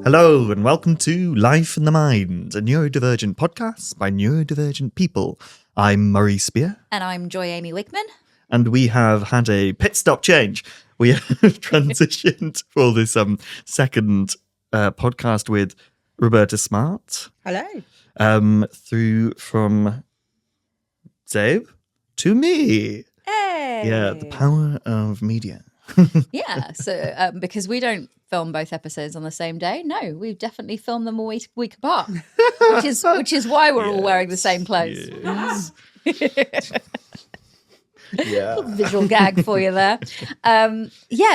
Hello and welcome to Life in the Mind, a neurodivergent podcast by neurodivergent people. I'm Murray Spear. And I'm Joy Amy Wigman. And we have had a pit stop change. We have transitioned for this second podcast with Roberta Smart. Hello. Through from Dave to me. Hey! Yeah, the power of media. Yeah, so because we don't film both episodes on the same day. No, we definitely film them a week apart, which is why we're all wearing the same clothes. Yes. Yeah. Visual gag for you there.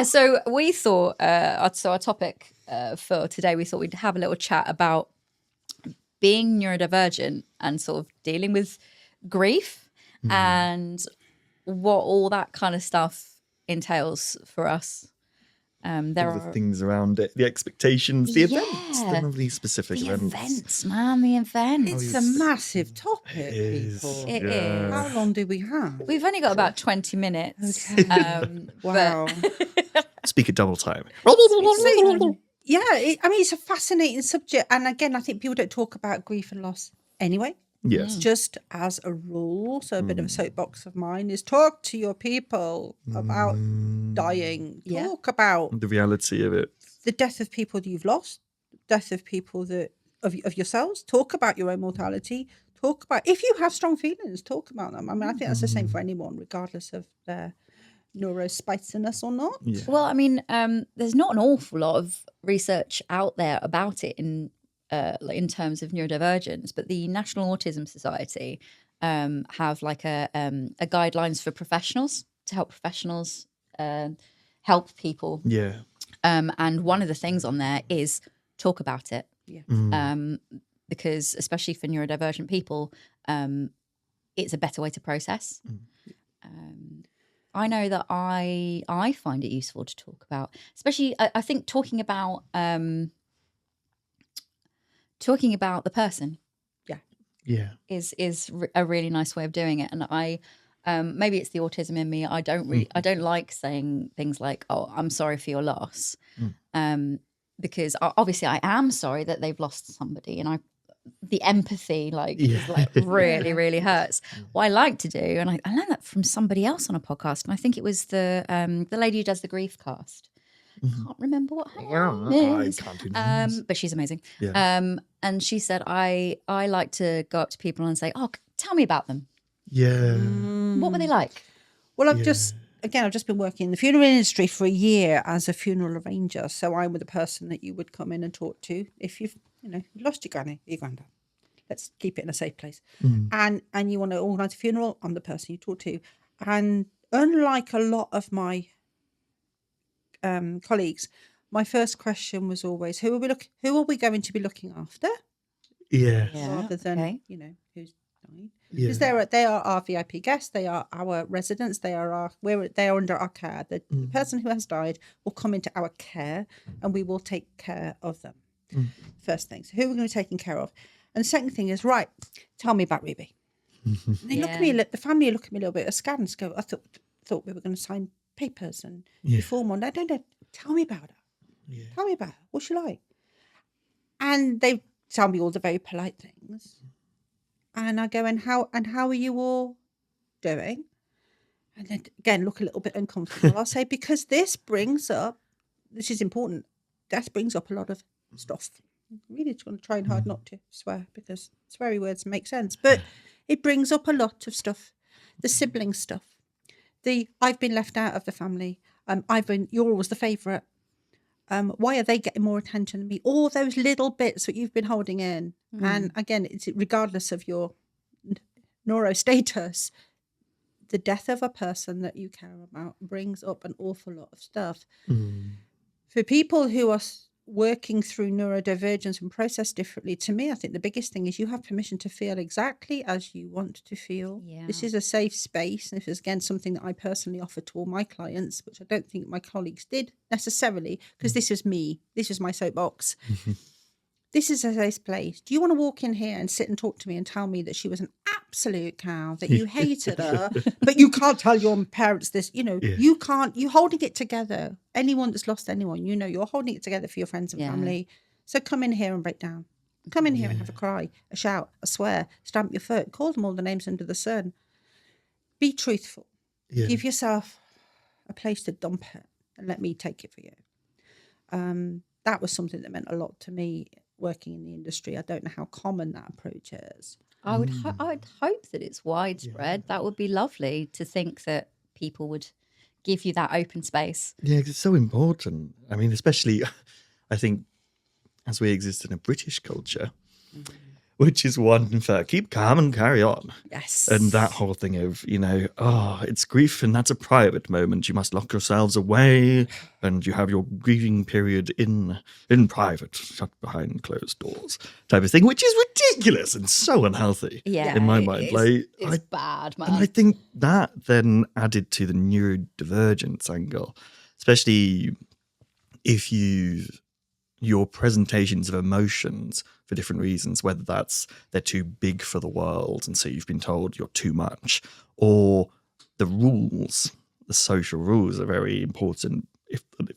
So we thought, our topic for today, we thought we'd have a little chat about being neurodivergent and sort of dealing with grief and what all that kind of stuff entails for us. There All are the things around it, the expectations, the events, Yeah. the really specific the events. events, man, the events. It's a massive topic, It is. people. It Yeah. is. How long do we have? We've only got about 20 minutes. Okay. Wow. Speak at double time. Yeah, it's a fascinating subject. And again, I think people don't talk about grief and loss anyway. Yes. Just as a rule. So a bit of a soapbox of mine is talk to your people about dying. Yeah. Talk about The reality of it. the death of people that you've lost, death of people that of yourselves. Talk about your own mortality. Talk about, if you have strong feelings, talk about them. I mean, I think that's the same for anyone, regardless of their neurospiciness or not. Yeah. Well, I mean, there's not an awful lot of research out there about it in terms of neurodivergence, but the National Autism Society have like a guidelines for professionals to help professionals help people. Yeah. And one of the things on there is talk about it. Yeah. Because especially for neurodivergent people, it's a better way to process. I know that I find it useful to talk about, especially I think talking about the person Yeah. is a really nice way of doing it. And I maybe it's the autism in me. I don't like saying things like, "Oh, I'm sorry for your loss," because obviously I am sorry that they've lost somebody, and the empathy is like really, really hurts. What I like to do, and I learned that from somebody else on a podcast, and I think it was the lady who does the grief cast. Can't remember what her name is. I can't do names. But she's amazing. Yeah. And she said, I like to go up to people and say, "Oh, tell me about them. Yeah. What were they like?" Well, I've just been working in the funeral industry for a year as a funeral arranger. So I'm the person that you would come in and talk to if you've lost your granny, your granddad. Let's keep it in a safe place. And you want to organise a funeral, I'm the person you talk to. And unlike a lot of my colleagues, my first question was always, who are we going to be looking after? Yeah. Rather than who's dying. Because Yeah. they are our VIP guests, they are our residents, they are under our care. The person who has died will come into our care, and we will take care of them. First thing, so who are we going to be taking care of? And the second thing is, right, tell me about Ruby. And they look at me, the family look at me a little bit askance, go, I thought we were going to sign papers and be formal. No, tell me about her. Yeah. Tell me about her. What's she like? And they tell me all the very polite things. And I go, and how are you all doing? And then again, look a little bit uncomfortable. I'll say, because this is important. That brings up a lot of stuff. I'm really trying hard not to swear, because sweary words make sense. But it brings up a lot of stuff. The sibling stuff. I've been left out of the family. You're always the favourite. Why are they getting more attention than me? All those little bits that you've been holding in. And again, it's regardless of your neuro status, the death of a person that you care about brings up an awful lot of stuff. For people who are working through neurodivergence and process differently, to me, I think the biggest thing is you have permission to feel exactly as you want to feel. Yeah. This is a safe space. And this is, again, something that I personally offer to all my clients, which I don't think my colleagues did necessarily, because this was me. This was my soapbox. This is a safe place. Do you want to walk in here and sit and talk to me and tell me that she was an absolute cow, that you hated her, but you can't tell your parents this, you can't, you're holding it together. Anyone that's lost anyone, you're holding it together for your friends and family. So come in here and break down. Come in here and have a cry, a shout, a swear, stamp your foot, call them all the names under the sun. Be truthful. Yeah. Give yourself a place to dump it and let me take it for you. That was something that meant a lot to me working in the industry. I don't know how common that approach is. I would hope that it's widespread. That would be lovely to think that people would give you that open space. Yeah, 'cause it's so important. I mean, especially, I think, as we exist in a British culture, which is one for keep calm and carry on. Yes. And that whole thing of, it's grief and that's a private moment. You must lock yourselves away and you have your grieving period in private, shut behind closed doors type of thing, which is ridiculous and so unhealthy in my mind. It's bad, man. And I think that then added to the neurodivergence angle, especially if your presentations of emotions for different reasons, whether that's they're too big for the world and so you've been told you're too much, or the social rules are very important,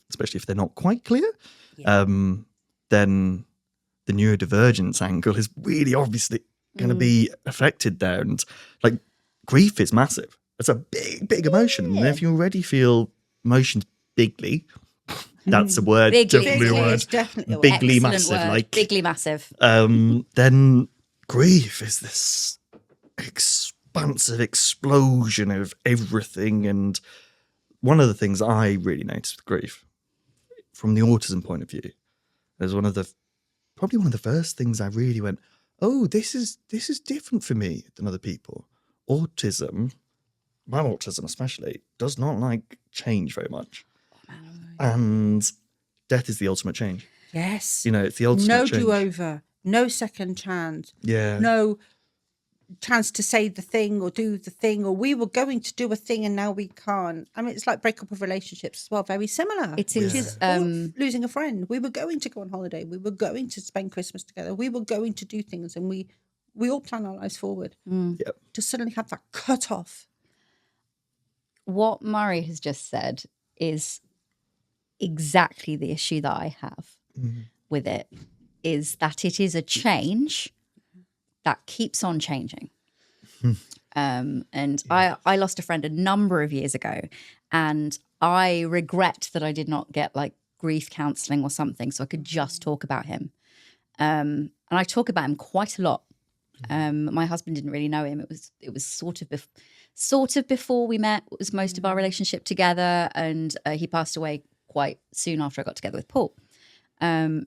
especially if they're not quite clear, then the neurodivergence angle is really obviously going to be affected there. And like grief is massive. It's a big, big emotion. And if you already feel emotions bigly, that's a word, definitely a word. Definitely a word. Bigly Excellent massive, word. like Bigly massive. then grief is this expansive explosion of everything. And one of the things I really noticed with grief, from the autism point of view, is probably one of the first things I really went, oh, this is different for me than other people. Autism, my autism especially, does not like change very much. And death is the ultimate change. Yes. It's the ultimate no change. do-over, no second chance. Yeah. No chance to say the thing or do the thing, or we were going to do a thing and now we can't. I mean, it's like breakup of relationships as well, very similar. It is. Losing a friend. We were going to go on holiday. We were going to spend Christmas together. We were going to do things, and we all plan our lives forward. Yep. To suddenly have that cut off. What Murray has just said is exactly the issue that I have with it, is that it is a change that keeps on changing. And I lost a friend a number of years ago, and I regret that I did not get like grief counselling or something so I could just talk about him. And I talk about him quite a lot. My husband didn't really know him. It was sort of before we met. It was most of our relationship together, and he passed away quite soon after I got together with Paul. And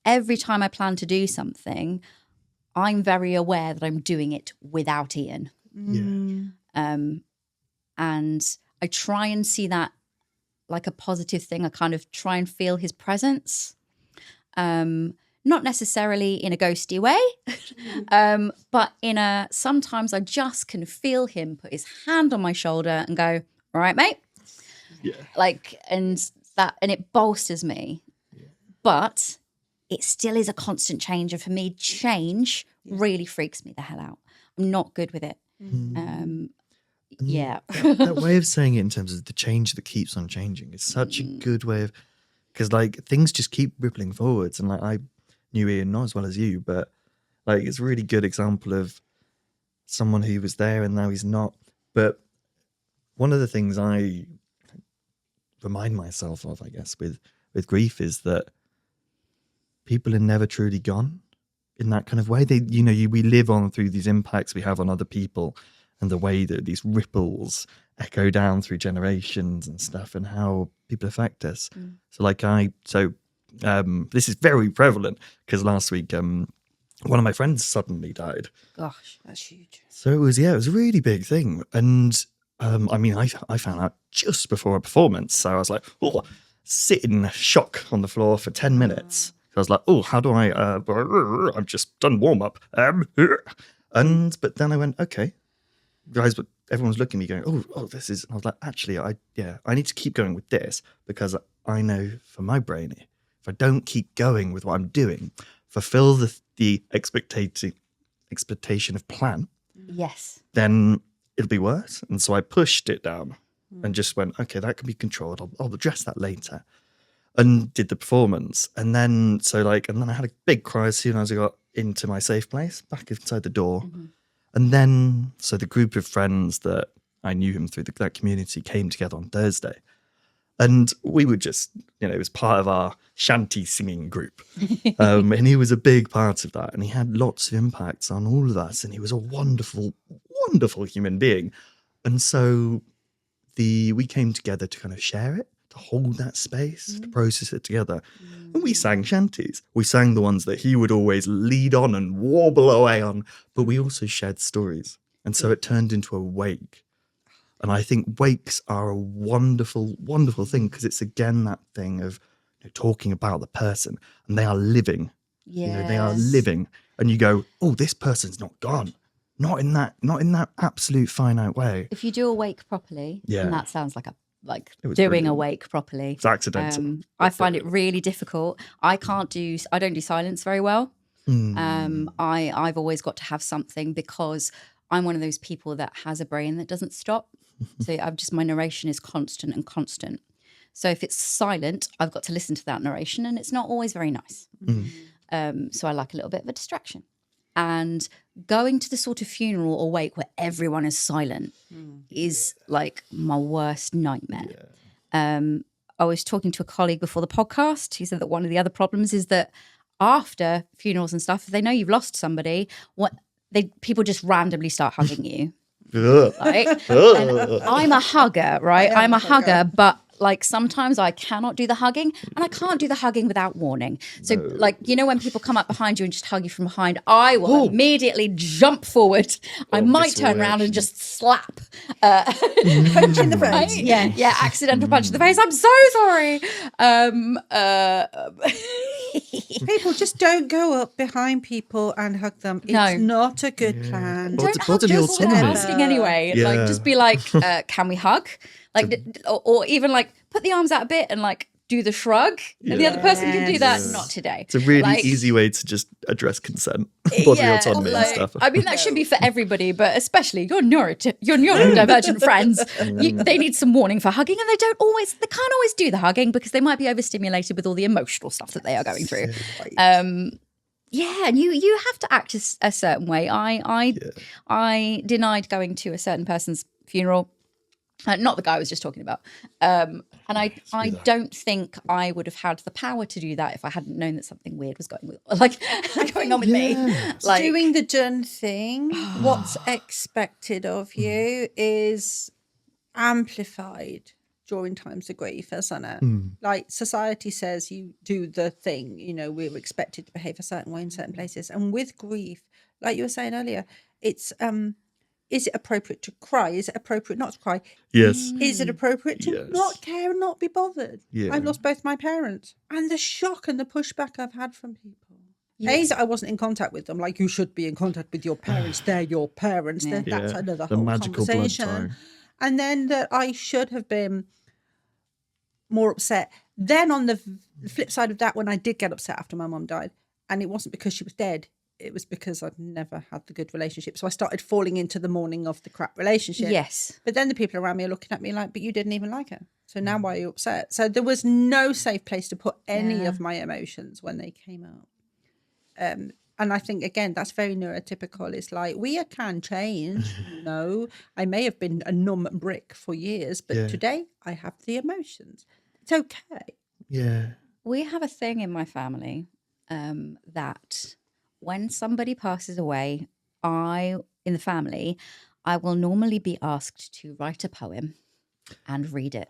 every time I plan to do something, I'm very aware that I'm doing it without Ian. And I try and see that like a positive thing. I kind of try and feel his presence. Not necessarily in a ghosty way, but sometimes I just can feel him put his hand on my shoulder and go, all right, mate. Yeah. And it bolsters me. Yeah. But it still is a constant change. And for me, change really freaks me the hell out. I'm not good with it. Yeah. that way of saying it in terms of the change that keeps on changing is such a good way of, because like things just keep rippling forwards. And like I knew Ian not as well as you, but like it's a really good example of someone who was there and now he's not. But one of the things I remind myself of, I guess, with grief is that people are never truly gone in that kind of way. We live on through these impacts we have on other people and the way that these ripples echo down through generations and stuff and how people affect us. So this is very prevalent because last week one of my friends suddenly died. Gosh, that's huge. So it was a really big thing. And I found out just before a performance. So I was like, sit in shock on the floor for 10 minutes. So I was like, how do I, I've just done warm up. But then I went, okay, guys, but everyone's looking at me going, this is, I was like, actually, I need to keep going with this because I know for my brain, if I don't keep going with what I'm doing, fulfill the expectation of plan, yes, then it'll be worse. And so I pushed it down and just went, okay, that can be controlled. I'll address that later. and did the performance. And then I had a big cry as soon as I got into my safe place, back inside the door. Mm-hmm. And then, so the group of friends that I knew him through that community came together on Thursday. And we were just, it was part of our shanty singing group. And he was a big part of that. And he had lots of impacts on all of us. And he was a wonderful, wonderful human being. And so we came together to kind of share it, to hold that space, to process it together. And we sang shanties. We sang the ones that he would always lead on and warble away on. But we also shared stories. And so it turned into a wake. And I think wakes are a wonderful, wonderful thing, because it's again that thing of talking about the person, and they are living. Yeah, They are living, and you go, "Oh, this person's not gone, not in that absolute finite way." If you do a wake properly, Yeah. and that sounds like It was doing brilliant. a wake properly. It's accidental. I find it really difficult. I don't do silence very well. I've always got to have something, because I'm one of those people that has a brain that doesn't stop. So my narration is constant and constant. So if it's silent, I've got to listen to that narration, and it's not always very nice. So I like a little bit of a distraction. And going to the sort of funeral or wake where everyone is silent is like my worst nightmare. I was talking to a colleague before the podcast. He said that one of the other problems is that after funerals and stuff, if they know you've lost somebody, people just randomly start hugging you. Right? And I'm a hugger, right? I'm a hugger, but sometimes I cannot do the hugging, and I can't do the hugging without warning. So when people come up behind you and just hug you from behind, I will immediately jump forward. I might turn around and just slap. Punch in the face. Yeah, accidental punch in the face. I'm so sorry. People just don't go up behind people and hug them. It's not a good plan. Don't hug bodily just autonomy. asking anyway. Yeah. Just be can we hug? Or even put the arms out a bit and do the shrug, and the other person can do that. Not today. It's a really easy way to just address consent, bodily autonomy and stuff. I mean, that should be for everybody, but especially your neurodivergent friends. They need some warning for hugging, and they can't always do the hugging because they might be overstimulated with all the emotional stuff that they are going through. And you have to act a certain way. I denied going to a certain person's funeral. Not the guy I was just talking about. And I don't think I would have had the power to do that if I hadn't known that something weird was going on with me. Doing the done thing, what's expected of you is amplified during times of grief, isn't it? Society says you do the thing, we're expected to behave a certain way in certain places. And with grief, like you were saying earlier, it's is it appropriate to cry? Is it appropriate not to cry? Yes. Is it appropriate to not care and not be bothered? Yeah. I've lost both my parents. And the shock and the pushback I've had from people. Yes. I wasn't in contact with them. You should be in contact with your parents. They're your parents. Yeah. That's another whole conversation. And then that I should have been more upset. Then on the flip side of that, when I did get upset after my mum died, and it wasn't because she was dead, it was because I'd never had the good relationship. So I started falling into the mourning of the crap relationship. Yes. But then the people around me are looking at me but you didn't even like her. So now why are you upset? So there was no safe place to put any of my emotions when they came out. And I think, again, that's very neurotypical. It's we can change. No, I may have been a numb brick for years, but today I have the emotions. It's okay. Yeah. We have a thing in my family that when somebody passes away, in the family, I will normally be asked to write a poem and read it.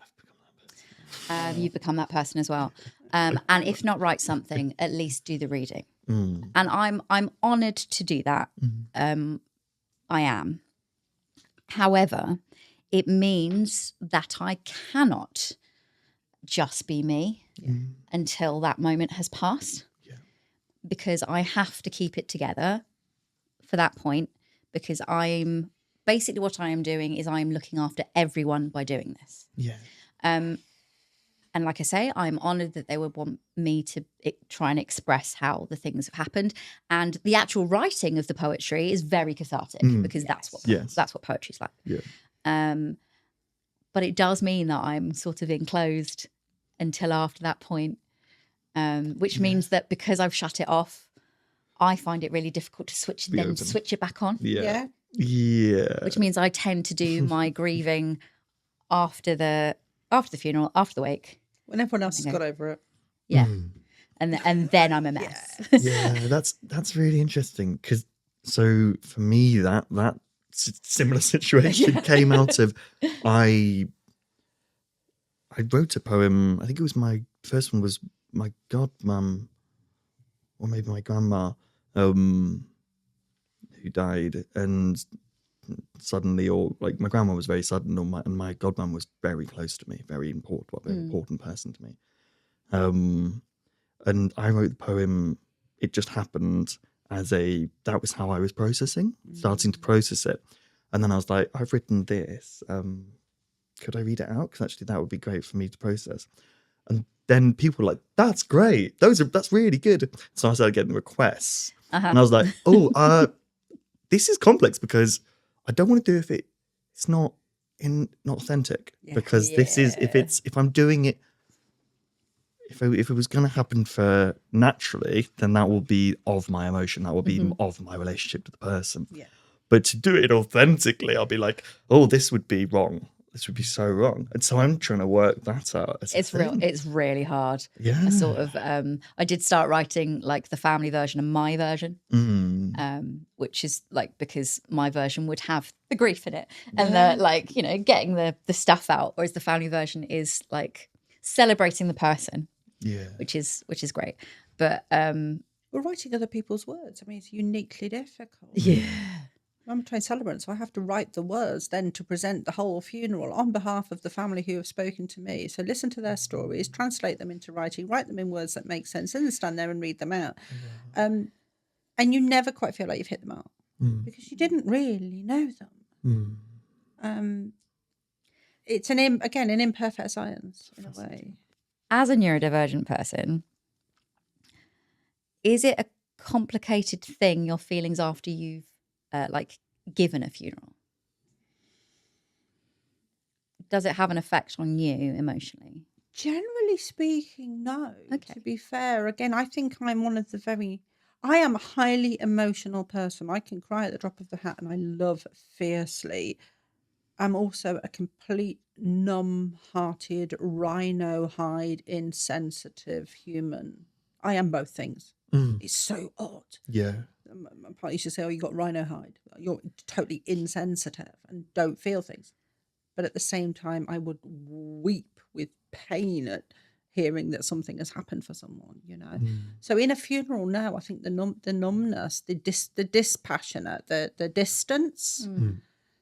You've become that person as well. And if not write something, at least do the reading. And I'm honoured to do that. I am. However, it means that I cannot just be me until that moment has passed. Because I have to keep it together for that point, because I'm basically what I am doing is I'm looking after everyone by doing this. Yeah. And like I say, I'm honoured that they would want me to try and express how the things have happened. And the actual writing of the poetry is very cathartic because that's what poetry's like. Yeah. But it does mean that I'm sort of enclosed until after that point, which means that because I've shut it off, I find it really difficult to switch it back on. Yeah. Which means I tend to do my grieving after the funeral, after the wake, when everyone else has got over it. Yeah. And then I'm a mess. Yeah, that's really interesting, because so for me that similar situation came out of I wrote a poem. I think it was my first one was my godmum, or maybe my grandma, who died, and suddenly, or like my grandma was very sudden, and my godmum was very close to me, very important person to me. And I wrote the poem. It just happened that was how I was starting to process it. And then I was like, I've written this. Could I read it out? Because actually that would be great for me to process. And then people were like, that's great. That's really good. So I started getting requests. And I was like, this is complex, because I don't want to do if it's not authentic. Because this is, if I'm doing it, if it was going to happen for naturally, then that will be of my emotion. That will be of my relationship to the person. Yeah. But to do it authentically, I'll be like, oh, this would be wrong. This would be so wrong. And so I'm trying to work that out. It's really hard. Yeah. I sort of, I did start writing like the family version and my version, which is like, because my version would have the grief in it and the, like, you know, getting the stuff out, whereas the family version is like celebrating the person. Yeah. Which is great. But we're writing other people's words. I mean, it's uniquely difficult. Yeah. I'm a trained celebrant, so I have to write the words then to present the whole funeral on behalf of the family who have spoken to me. So listen to their stories, translate them into writing, write them in words that make sense, and then stand there and read them out. And you never quite feel like you've hit them out because you didn't really know them. It's an imperfect science in a way. As a neurodivergent person, is it a complicated thing, your feelings after you've given a funeral? Does it have an effect on you emotionally? Generally speaking, no. Okay. To be fair, again, I think I am a highly emotional person. I can cry at the drop of the hat and I love fiercely. I'm also a complete numb-hearted, rhino-hide, insensitive human. I am both things. It's so odd. Yeah. My partner used to say, oh, you got rhino hide. You're totally insensitive and don't feel things. But at the same time, I would weep with pain at hearing that something has happened for someone, you know. So in a funeral now, I think the numbness, the dispassionate, the distance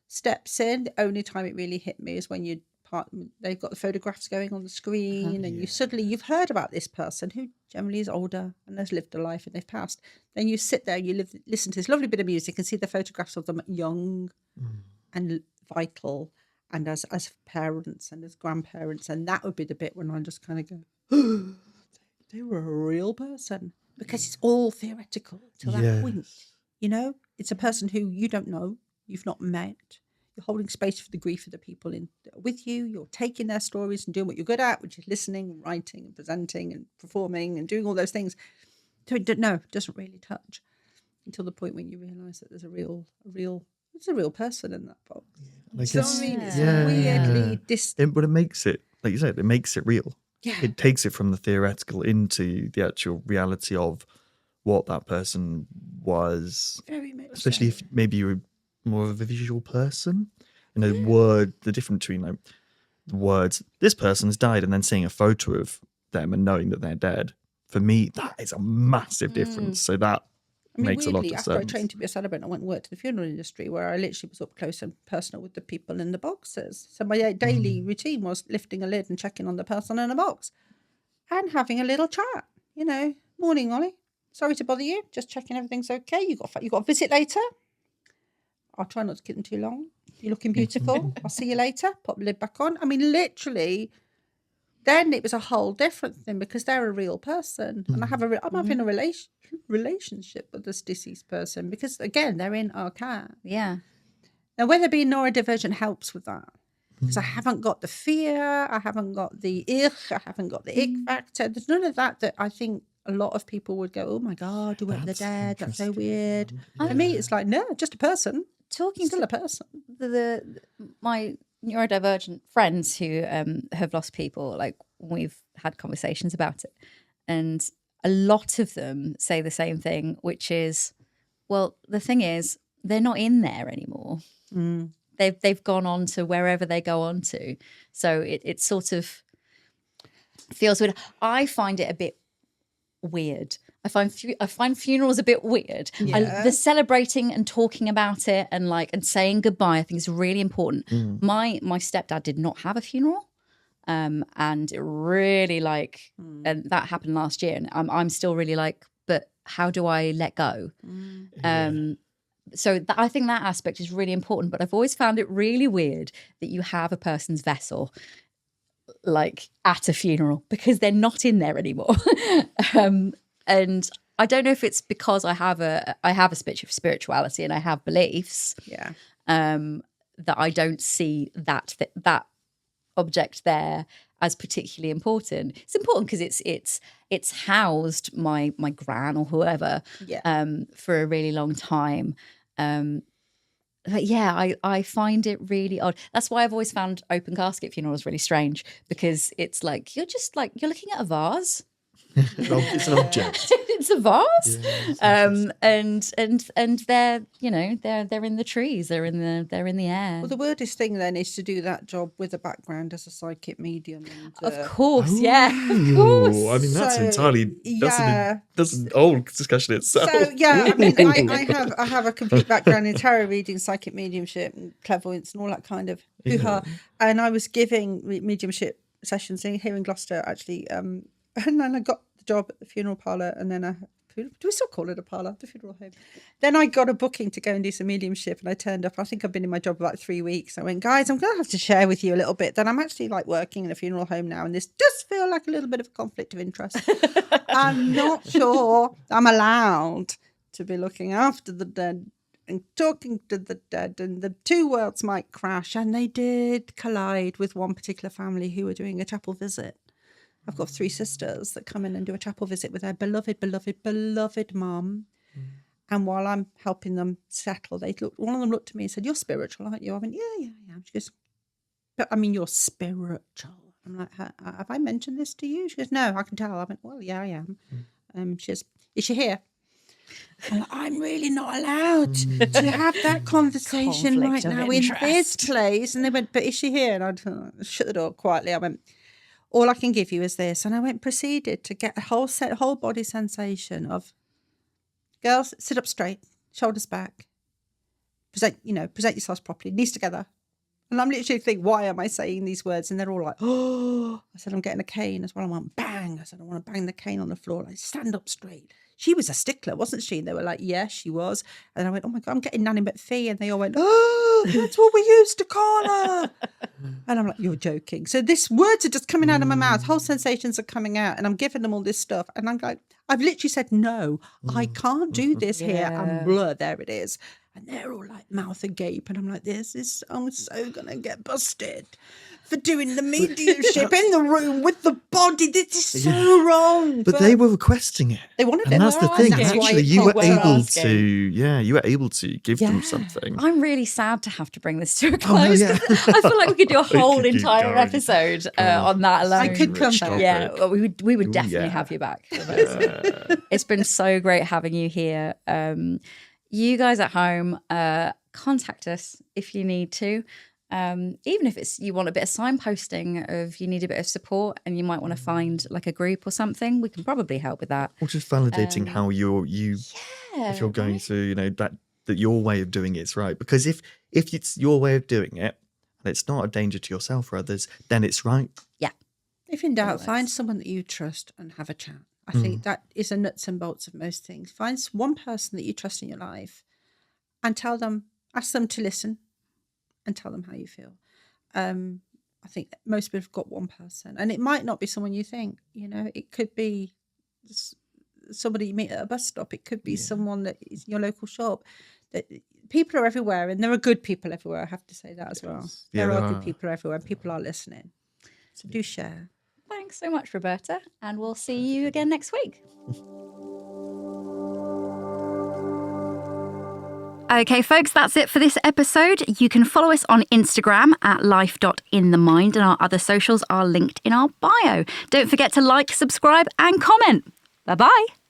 steps in. The only time it really hit me is when they've got the photographs going on the screen and you've heard about this person who generally is older and has lived a life and they've passed. Then you sit there, listen to this lovely bit of music and see the photographs of them young and vital and as parents and as grandparents. And that would be the bit when I just kind of go, oh, they were a real person, because it's all theoretical till that point. You know, it's a person who you don't know, you've not met. You're holding space for the grief of the people with you. You're taking their stories and doing what you're good at, which is listening and writing and presenting and performing and doing all those things. So it doesn't really touch until the point when you realise that there's a real person in that box. Yeah. So I mean, it's weirdly distant. But it makes it, like you said, it makes it real. Yeah. It takes it from the theoretical into the actual reality of what that person was. Very much especially if maybe you were more of a visual person. You know, the difference between like the words, this person has died, and then seeing a photo of them and knowing that they're dead. For me, that is a massive difference. So that makes a lot of sense. After I trained to be a celebrant, I went and worked in the funeral industry where I literally was up close and personal with the people in the boxes. So my daily routine was lifting a lid and checking on the person in a box and having a little chat. You know, morning, Ollie. Sorry to bother you. Just checking everything's okay. You got a visit later. I'll try not to keep them too long. You're looking beautiful. I'll see you later. Pop the lid back on. I mean, literally, then it was a whole different thing because they're a real person. And I'm having a relationship with this deceased person because, again, they're in our care. Yeah. Now, whether being neurodivergent helps with that. because I haven't got the fear, I haven't got the I haven't got the ick factor. There's none of that I think a lot of people would go, oh my God, you work with the dead, that's so weird. For me, it's like, no, just a person. Talking Still to a person. my neurodivergent friends who have lost people, like we've had conversations about it, and a lot of them say the same thing, which is, well, the thing is, they're not in there anymore. They've gone on to wherever they go on to, so it sort of feels weird. I find it a bit weird. I find funerals a bit weird. Yeah. The celebrating and talking about it and saying goodbye, I think is really important. My stepdad did not have a funeral, and it really and that happened last year. And I'm still really but how do I let go? So I think that aspect is really important. But I've always found it really weird that you have a person's vessel at a funeral because they're not in there anymore. And I don't know if it's because I have a spirituality and I have beliefs. Yeah. That I don't see that object there as particularly important. It's important because it's housed my gran or whoever for a really long time. But yeah, I find it really odd. That's why I've always found open casket funerals really strange, because it's you're looking at a vase. It's an object. It's a vase. Yeah, and they're they're in the trees, they're in the air. Well, the weirdest thing then is to do that job with a background as a psychic medium. And, Of course, yeah. Of course. I mean, that's So, entirely that's an old discussion itself. So yeah, I mean, I have a complete background in tarot reading, psychic mediumship, and clairvoyance, and all that kind of hoo-ha. And I was giving mediumship sessions here in Gloucester, actually. And then I got the job at the funeral parlour, and then do we still call it a parlour? The funeral home. Then I got a booking to go and do some mediumship, and I turned up. I think I've been in my job about 3 weeks. I went, guys, I'm going to have to share with you a little bit that I'm actually working in a funeral home now, and this does feel like a little bit of a conflict of interest. I'm not sure I'm allowed to be looking after the dead and talking to the dead, and the two worlds might crash. And they did collide with one particular family who were doing a chapel visit. I've got 3 sisters that come in and do a chapel visit with their beloved, beloved, beloved mum. And while I'm helping them settle, one of them looked at me and said, "You're spiritual, aren't you?" I went, "Yeah, I am." She goes, "But I mean, you're spiritual." I'm like, "Have I mentioned this to you?" She goes, "No, I can tell." I went, "Well, yeah, I am." She goes, "Is she here?" I'm really not allowed to have that conversation Conflict right of now in this place. And they went, "But is she here?" And I shut the door quietly. I went, "All I can give you is this." And I proceeded to get a whole body sensation of, girls, sit up straight, shoulders back, present yourselves properly, knees together. And I'm literally thinking, why am I saying these words? And they're all like, oh. I said, I'm getting a cane as well. I went, bang. I said, I want to bang the cane on the floor. Like, stand up straight. She was a stickler, wasn't she? And they were like, yes, she was. And I went, oh my God, I'm getting Nanny McPhee. And they all went, oh, that's what we used to call her. And I'm like, you're joking. So these words are just coming out of my mouth. Whole sensations are coming out. And I'm giving them all this stuff. And I'm like, I've literally said, no, I can't do this here. And blah, there it is. And they're all like mouth agape. And I'm like, I'm so going to get busted for doing the mediumship in the room with the body. This is so wrong. But they were requesting it. They wanted it. And that's the thing. That's why Actually, it's you were not able asking. you were able to give them something. I'm really sad to have to bring this to a no, close. yeah. I feel like we could do a whole could keep entire going. episode on that alone. I could come back. Yeah, well, we would definitely yeah. have you back. It's been so great having you here. You guys at home, contact us if you need to. Even if it's you want a bit of signposting of you need a bit of support and you might want to find like a group or something, we can probably help with that. Or just validating how if you're going to, that your way of doing it is right. Because if it's your way of doing it and it's not a danger to yourself or others, then it's right. Yeah. If in doubt, find someone that you trust and have a chat. I think that is the nuts and bolts of most things. Find one person that you trust in your life and ask them to listen and tell them how you feel. I think most people have got one person, and it might not be someone you think, it could be somebody you meet at a bus stop. It could be someone that is in your local shop. That people are everywhere, and there are good people everywhere. I have to say that as well. Yeah, there there are are. good people everywhere. People are listening. So do share. Thanks so much, Roberta. And we'll see you again next week. Okay, folks, that's it for this episode. You can follow us on Instagram at life.inthemind, and our other socials are linked in our bio. Don't forget to like, subscribe, and comment. Bye-bye.